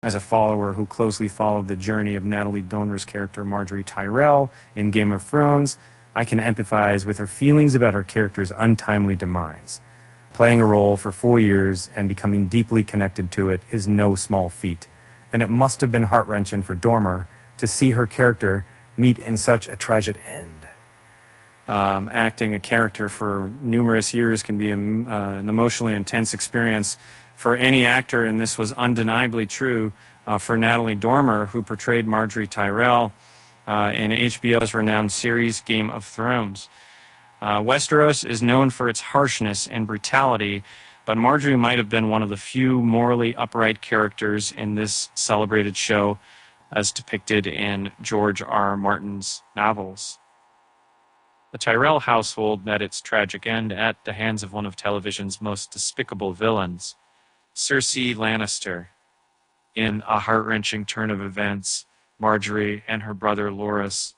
As a follower who closely followed the journey of Natalie Dormer's character Margaery Tyrell in Game of Thrones, I can empathize with her feelings about her character's untimely demise. Playing a role for 4 years and becoming deeply connected to it is no small feat, and it must have been heart-wrenching for Dormer to see her character meet in such a tragic end. Acting a character for numerous years can be an emotionally intense experience for any actor, and this was undeniably true for Natalie Dormer, who portrayed Margaery Tyrell in HBO's renowned series Game of Thrones. Westeros is known for its harshness and brutality, but Margaery might have been one of the few morally upright characters in this celebrated show, as depicted in George R. Martin's novels. The Tyrell household met its tragic end at the hands of one of television's most despicable villains, Cersei Lannister. In a heart-wrenching turn of events, Margaery and her brother Loras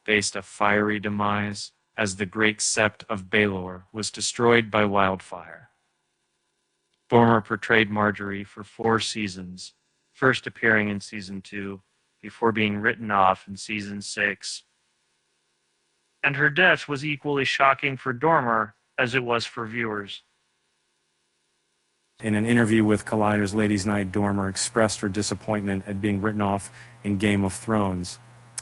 faced a fiery demise as the great sept of Baelor was destroyed by wildfire. Dormer portrayed Margaery for 4 seasons, first appearing in Season 2 before being written off in Season 6. And her death was equally shocking for Dormer as it was for viewers. In an interview with Collider's Ladies' Night, Dormer expressed her disappointment at being written off in Game of Thrones.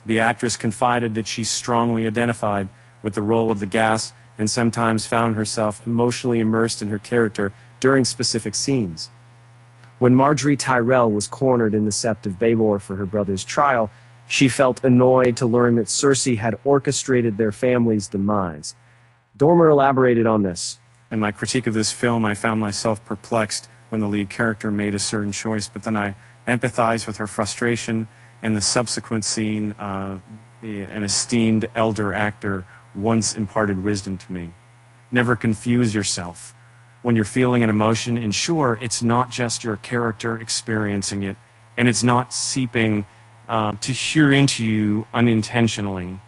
The actress confided that she strongly identified with the role of the gas and sometimes found herself emotionally immersed in her character during specific scenes. When Margaery Tyrell was cornered in the Sept of Baelor for her brother's trial, she felt annoyed to learn that Cersei had orchestrated their family's demise. Dormer elaborated on this. In my critique of this film, I found myself perplexed when the lead character made a certain choice, but then I empathized with her frustration. In the subsequent scene, an esteemed elder actor once imparted wisdom to me. Never confuse yourself. When you're feeling an emotion, ensure it's not just your character experiencing it, and it's not seeping to hear into you unintentionally.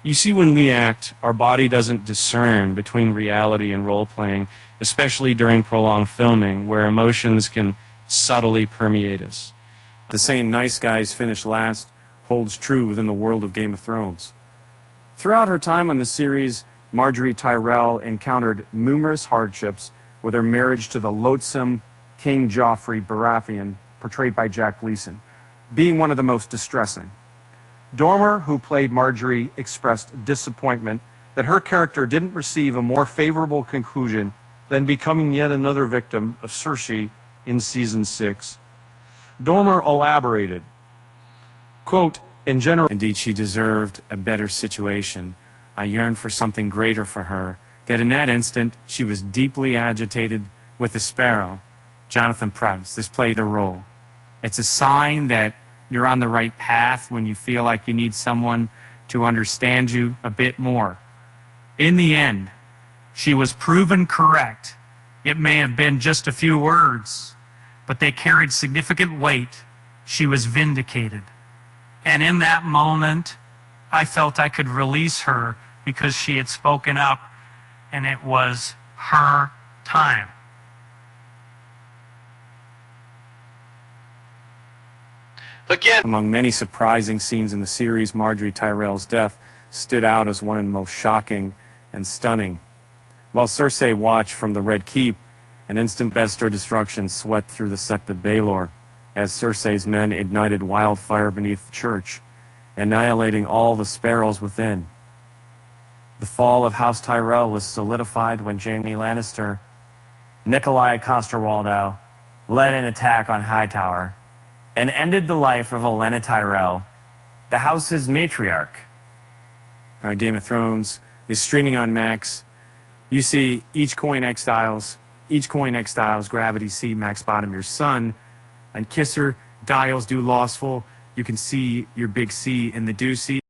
You see, when we act, our body doesn't discern between reality and role-playing, especially during prolonged filming, where emotions can subtly permeate us. The saying, "nice guys finish last," holds true within the world of Game of Thrones. Throughout her time on the series, Margaery Tyrell encountered numerous hardships with her marriage to the loathsome King Joffrey Baratheon, portrayed by Jack Gleeson, being one of the most distressing. Dormer, who played Margaery, expressed disappointment that her character didn't receive a more favorable conclusion than becoming yet another victim of Cersei in Season 6. Dormer elaborated, quote, "In general, indeed she deserved a better situation. I yearned for something greater for her, that in that instant she was deeply agitated with the sparrow." Jonathan Pryce, this played a role. It's a sign that you're on the right path when you feel like you need someone to understand you a bit more. In the end, she was proven correct. It may have been just a few words, but they carried significant weight. She was vindicated. And in that moment, I felt I could release her because she had spoken up, and it was her time. Again, among many surprising scenes in the series, Margaery Tyrell's death stood out as one of the most shocking and stunning. While Cersei watched from the Red Keep, an instant bestial destruction swept through the Sept of Baelor as Cersei's men ignited wildfire beneath the church, annihilating all the sparrows within. The fall of House Tyrell was solidified when Jaime Lannister, Nikolai Coster-Waldau, led an attack on Hightower and ended the life of Olenna Tyrell, the house's matriarch. Game of Thrones is streaming on Max. You see each coin exiles gravity C Max Bottomier's son, and Kisser dials do lostful. You can see your big C in the do C.